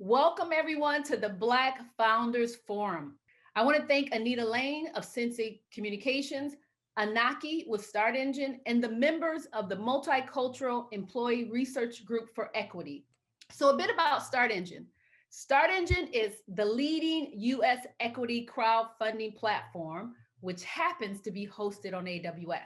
Welcome everyone to the Black Founders Forum. I want to thank Anita Lane of Sensei Communications, Anaki with Start Engine, and the members of the Multicultural Employee Research Group for Equity. So a bit about Start Engine. Start Engine is the leading US equity crowdfunding platform, which happens to be hosted on AWS.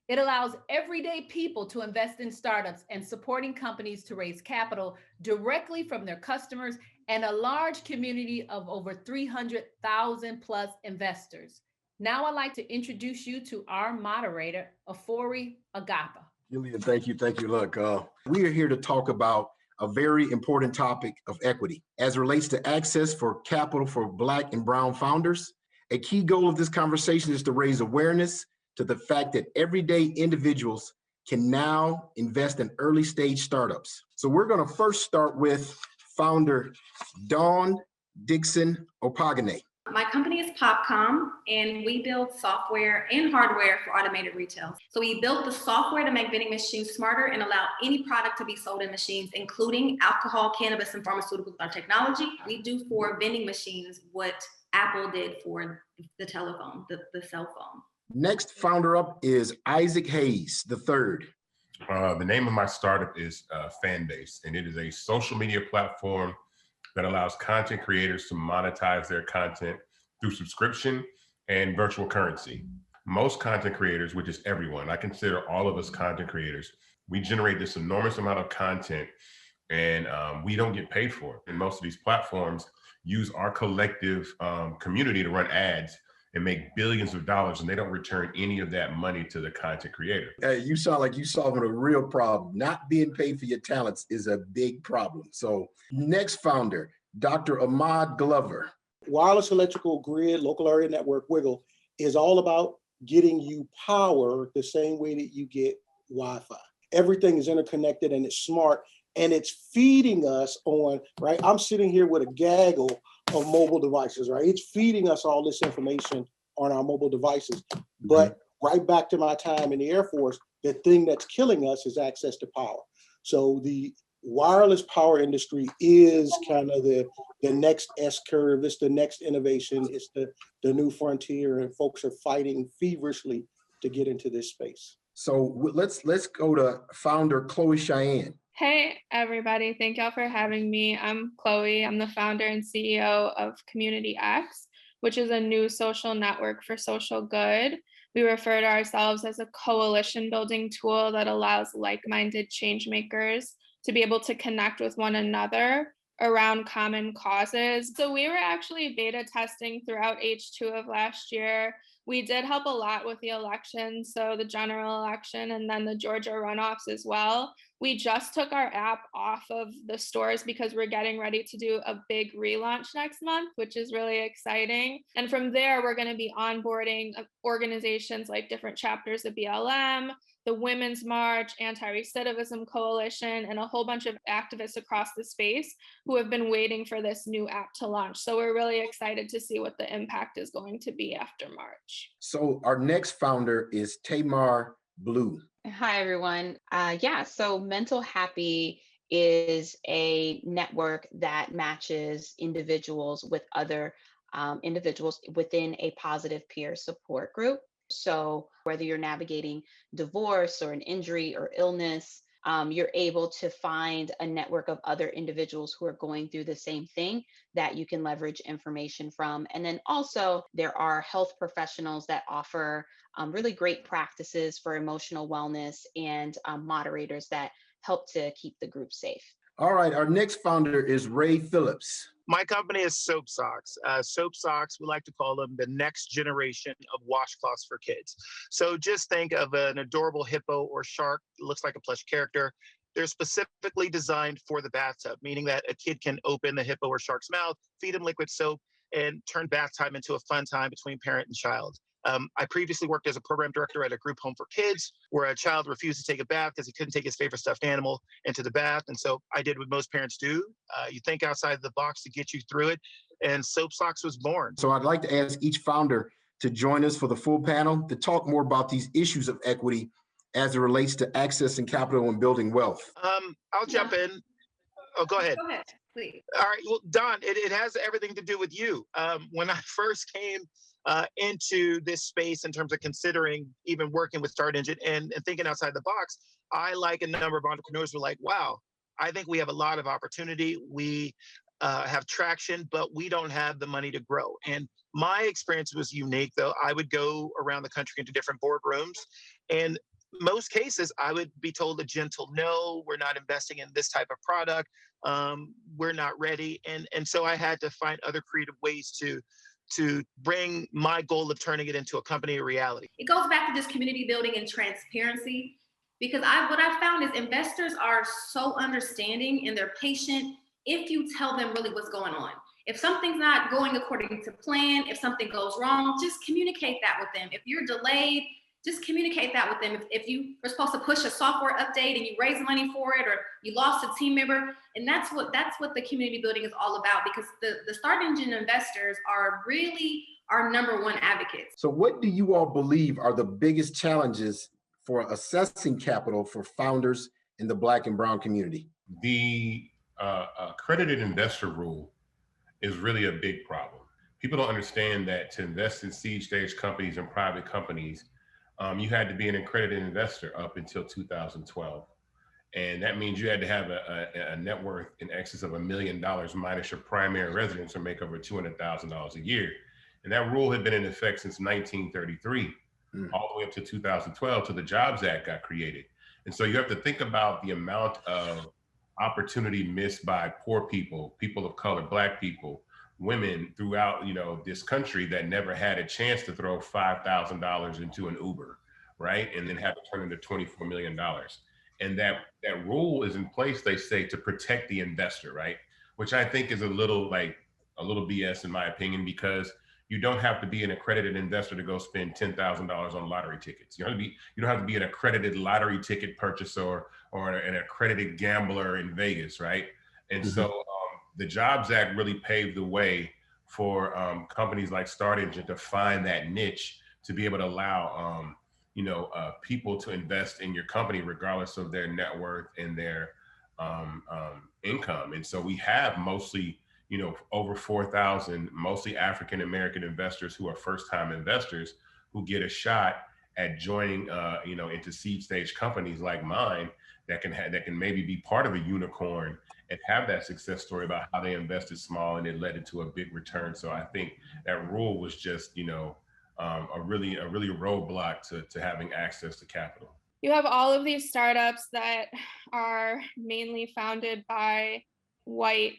It allows everyday people to invest in startups and supporting companies to raise capital directly from their customers and a large community of over 300,000 plus investors. Now I'd like to introduce you to our moderator, Afori Agapa. Julia, thank you. Look, we are here to talk about a very important topic of equity as it relates to access for capital for Black and Brown founders. A key goal of this conversation is to raise awareness to the fact that everyday individuals can now invest in early stage startups. So we're going to first start with founder Dawn Dixon Opagane. My company is Popcom, and we build software and hardware for automated retail. So we built the software to make vending machines smarter and allow any product to be sold in machines, including alcohol, cannabis, and pharmaceuticals with our technology. We do for vending machines what Apple did for the telephone, the cell phone. Next founder up is Isaac Hayes III. The name of my startup is Fanbase, and it is a social media platform that allows content creators to monetize their content through subscription and virtual currency. Most content creators, which is everyone, I consider all of us content creators, we generate this enormous amount of content and we don't get paid for it. And most of these platforms use our collective community to run ads and make billions of dollars, and they don't return any of that money to the content creator. You sound like you're solving a real problem. Not being paid for your talents is a big problem. So next founder, Dr. Ahmad Glover. Wireless electrical grid, local area network, WIGGLE, is all about getting you power the same way that you get Wi-Fi. Everything is interconnected and it's smart, and it's feeding us on, right? I'm sitting here with a gaggle of mobile devices, right? It's feeding us all this information on our mobile devices. But right back to my time in the Air Force, the thing that's killing us is access to power. So the wireless power industry is kind of the next S-curve. It's the next innovation. It's the new frontier, and folks are fighting feverishly to get into this space. So let's go to founder Chloe Cheyenne. Hey, everybody. Thank y'all for having me. I'm Chloe. I'm the founder and CEO of Community X, which is a new social network for social good. We refer to ourselves as a coalition building tool that allows like-minded change makers to be able to connect with one another around common causes. So we were actually beta testing throughout H2 of last year. We did help a lot with the election, so the general election and then the Georgia runoffs as well. We just took our app off of the stores because we're getting ready to do a big relaunch next month, which is really exciting. And from there, we're going to be onboarding organizations like different chapters of BLM, the Women's March, Anti-Recidivism Coalition, and a whole bunch of activists across the space who have been waiting for this new app to launch. So we're really excited to see what the impact is going to be after March. So our next founder is Tamar Blue. Hi, everyone. So Mental Happy is a network that matches individuals with other individuals within a positive peer support group. So whether you're navigating divorce or an injury or illness, you're able to find a network of other individuals who are going through the same thing that you can leverage information from. And then also there are health professionals that offer really great practices for emotional wellness and moderators that help to keep the group safe. All right, our next founder is Ray Phillips. My company is Soap Socks. Soap Socks, we like to call them the next generation of washcloths for kids. So just think of an adorable hippo or shark, looks like a plush character. They're specifically designed for the bathtub, meaning that a kid can open the hippo or shark's mouth, feed them liquid soap, and turn bath time into a fun time between parent and child. I previously worked as a program director at a group home for kids where a child refused to take a bath because he couldn't take his favorite stuffed animal into the bath. And so I did what most parents do. You think outside the box to get you through it. And Soap Socks was born. So I'd like to ask each founder to join us for the full panel to talk more about these issues of equity as it relates to accessing capital and building wealth. I'll jump in. Oh, go ahead. Please. All right. Well, Don, it has everything to do with you. When I first came into this space in terms of considering even working with Start Engine and thinking outside the box, I, like a number of entrepreneurs, were like, wow, I think we have a lot of opportunity. We have traction, but we don't have the money to grow. And my experience was unique, though. I would go around the country into different boardrooms, and most cases I would be told a gentle no, we're not investing in this type of product, we're not ready. And so I had to find other creative ways to bring my goal of turning it into a company a reality. It goes back to just community building and transparency, because what I found is investors are so understanding and they're patient if you tell them really what's going on. If something's not going according to plan, if something goes wrong, just communicate that with them. If you're delayed, just communicate that with them. If you were supposed to push a software update and you raise money for it, or you lost a team member, and that's what the community building is all about, because the Start Engine investors are really our number one advocates. So what do you all believe are the biggest challenges for assessing capital for founders in the Black and Brown community? The accredited investor rule is really a big problem. People don't understand that to invest in seed stage companies and private companies, you had to be an accredited investor up until 2012. And that means you had to have a net worth in excess of $1 million minus your primary residence, or make over $200,000 a year. And that rule had been in effect since 1933, all the way up to 2012, till the Jobs Act got created. And so you have to think about the amount of opportunity missed by poor people, people of color, Black people, women throughout, this country that never had a chance to throw $5,000 into an Uber, right? And then have it turn into $24 million. And that rule is in place, they say, to protect the investor, right? Which I think is a little BS in my opinion, because you don't have to be an accredited investor to go spend $10,000 on lottery tickets. You don't have to be an accredited lottery ticket purchaser or an accredited gambler in Vegas, right? And so the Jobs Act really paved the way for companies like Start Engine to find that niche, to be able to allow people to invest in your company regardless of their net worth and their income. And so we have mostly over 4,000, mostly African-American investors who are first-time investors who get a shot at joining, into seed stage companies like mine that can maybe be part of a unicorn and have that success story about how they invested small and it led into a big return. So I think that rule was just, a really roadblock to having access to capital. You have all of these startups that are mainly founded by white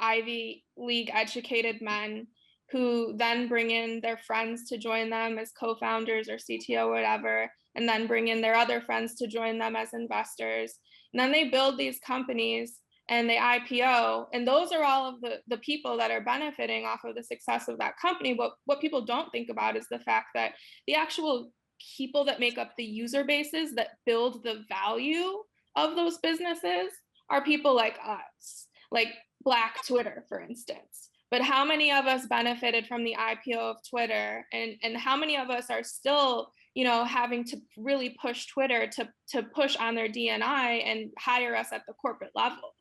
Ivy League educated men who then bring in their friends to join them as co-founders or CTO, whatever, and then bring in their other friends to join them as investors. And then they build these companies and they IPO, and those are all of the people that are benefiting off of the success of that company. But what people don't think about is the fact that the actual people that make up the user bases that build the value of those businesses are people like us, like Black Twitter, for instance. But how many of us benefited from the IPO of Twitter, and how many of us are still, having to really push Twitter to push on their DNI and hire us at the corporate level?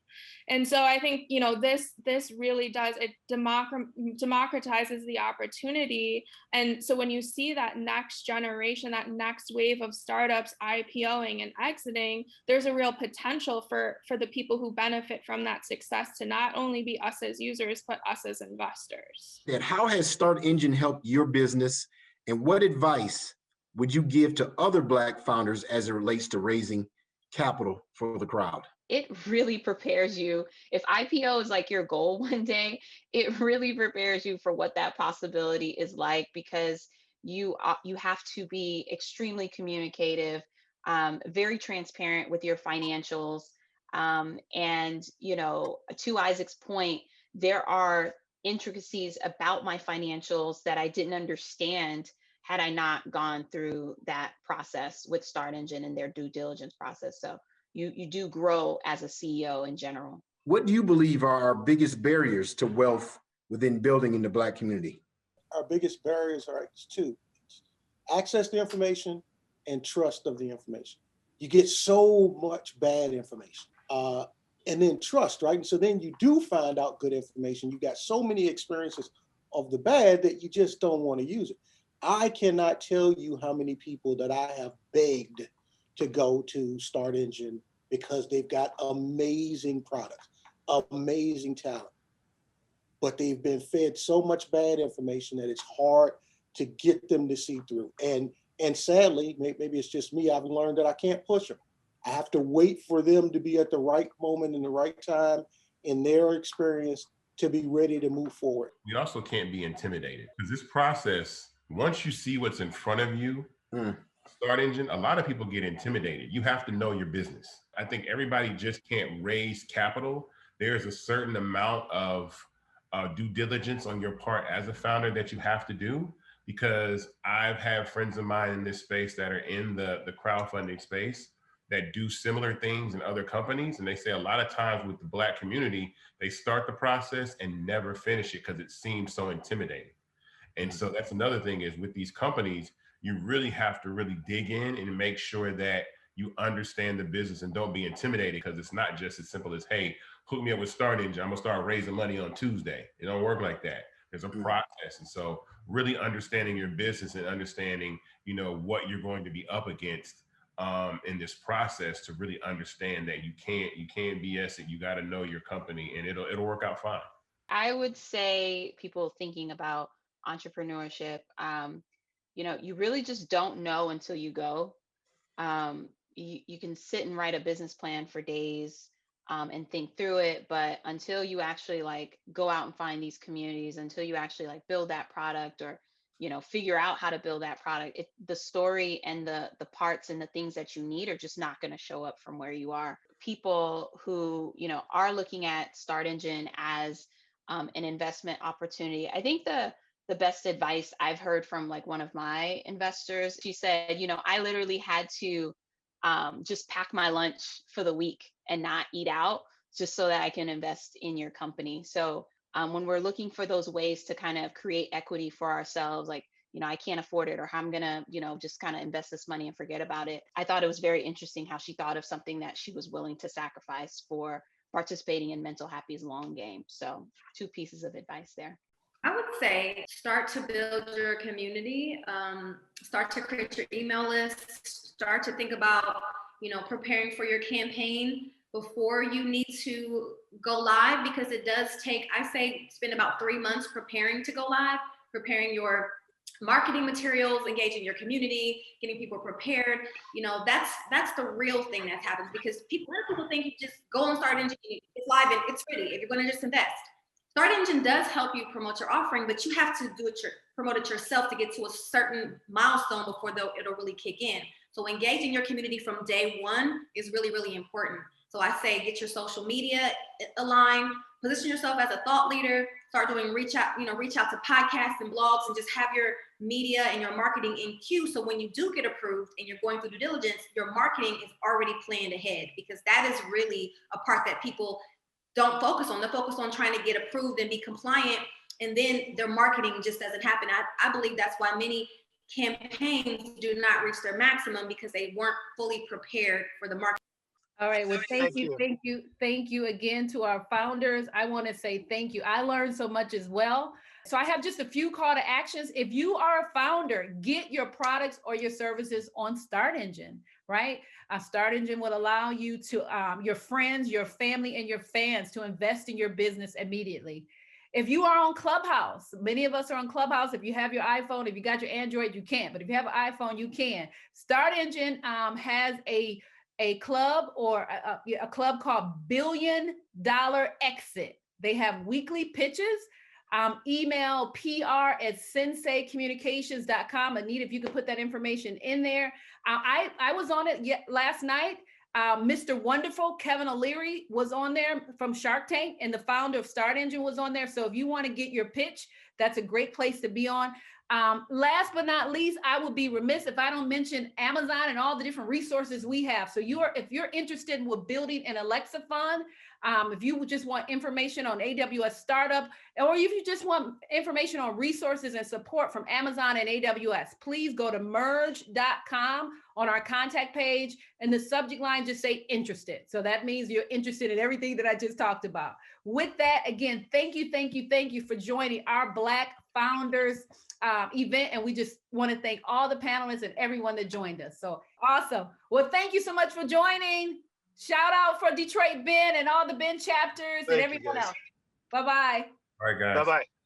And so I think, this really does, it democratizes the opportunity. And so when you see that next generation, that next wave of startups IPOing and exiting, there's a real potential for the people who benefit from that success to not only be us as users, but us as investors. And how has Start Engine helped your business, and what advice would you give to other Black founders as it relates to raising capital for the crowd? It really prepares you. If IPO is like your goal one day, it really prepares you for what that possibility is like, because you have to be extremely communicative, very transparent with your financials. And, to Isaac's point, there are intricacies about my financials that I didn't understand had I not gone through that process with Start Engine and their due diligence process. So you do grow as a CEO in general. What do you believe are our biggest barriers to wealth within building in the Black community? Our biggest barriers are two: access to information and trust of the information. You get so much bad information. and then trust, right? And so then you do find out good information. You got so many experiences of the bad that you just don't want to use it. I cannot tell you how many people that I have begged to go to Start Engine because they've got amazing products, amazing talent, but they've been fed so much bad information that it's hard to get them to see through. And sadly, maybe it's just me, I've learned that I can't push them. I have to wait for them to be at the right moment in the right time in their experience to be ready to move forward. You also can't be intimidated because this process, once you see what's in front of you, Start Engine, a lot of people get intimidated. You have to know your business. I think everybody just can't raise capital. There's a certain amount of due diligence on your part as a founder that you have to do, because I've had friends of mine in this space that are in the crowdfunding space that do similar things in other companies. And they say a lot of times with the Black community, they start the process and never finish it because it seems so intimidating. And so that's another thing is with these companies, you really have to really dig in and make sure that you understand the business and don't be intimidated, because it's not just as simple as, hey, hook me up with Start Engine, I'm gonna start raising money on Tuesday. It don't work like that. There's a process. And so really understanding your business and understanding, what you're going to be up against in this process to really understand that you can't BS it. You got to know your company and it'll work out fine. I would say people thinking about entrepreneurship, you really just don't know until you go. You can sit and write a business plan for days and think through it, but until you actually go out and find these communities, until you actually build that product or figure out how to build that product, the story and the parts and the things that you need are just not going to show up from where you are. People who are looking at Start Engine as an investment opportunity, I think the best advice I've heard from one of my investors, she said, I literally had to just pack my lunch for the week and not eat out just so that I can invest in your company. So when we're looking for those ways to kind of create equity for ourselves, I can't afford it, or I'm going to, just kind of invest this money and forget about it. I thought it was very interesting how she thought of something that she was willing to sacrifice for participating in Mental Happy's long game. So 2 pieces of advice there. I would say start to build your community, start to create your email list, start to think about, preparing for your campaign before you need to go live, because it does take, I say, spend about 3 months preparing to go live, preparing your marketing materials, engaging your community, getting people prepared. That's the real thing that happens, because a lot of people think you just go on Start Engine, it's live and it's ready if you're going to just invest. Start Engine does help you promote your offering, but you have to promote it yourself to get to a certain milestone before it'll really kick in. So engaging your community from day one is really, really important. So I say get your social media aligned, position yourself as a thought leader, start doing reach out to podcasts and blogs, and just have your media and your marketing in queue. So when you do get approved and you're going through due diligence, your marketing is already planned ahead, because that is really a part that people don't focus on. They're focused on trying to get approved and be compliant, and then their marketing just doesn't happen. I believe that's why many campaigns do not reach their maximum, because they weren't fully prepared for the market. All right. Well, thank you again to our founders. I want to say thank you. I learned so much as well. So I have just a few call to actions. If you are a founder, get your products or your services on Start Engine, right? Start Engine will allow you to, your friends, your family, and your fans to invest in your business immediately. If you are on Clubhouse, many of us are on Clubhouse. If you have your iPhone, if you got your Android, you can't. But if you have an iPhone, you can. Start Engine has a club or a club called $1 Billion Exit. They have weekly pitches. Email pr@senseicommunications.com. Anita, if you could put that information in there. I was on it last night. Mr. Wonderful, Kevin O'Leary, was on there from Shark Tank, and the founder of Start Engine was on there. So if you want to get your pitch, that's a great place to be on. Last but not least, I would be remiss if I don't mention Amazon and all the different resources we have. So if you're interested in building an Alexa fund, If you just want information on AWS startup, or if you just want information on resources and support from Amazon and AWS, please go to merge.com on our contact page, and the subject line just say interested. So that means you're interested in everything that I just talked about. With that, again, thank you for joining our Black Founders event. And we just want to thank all the panelists and everyone that joined us. So awesome. Well, thank you so much for joining. Shout out for Detroit Ben and all the Ben chapters and everyone else. Bye-bye. All right, guys. Bye-bye.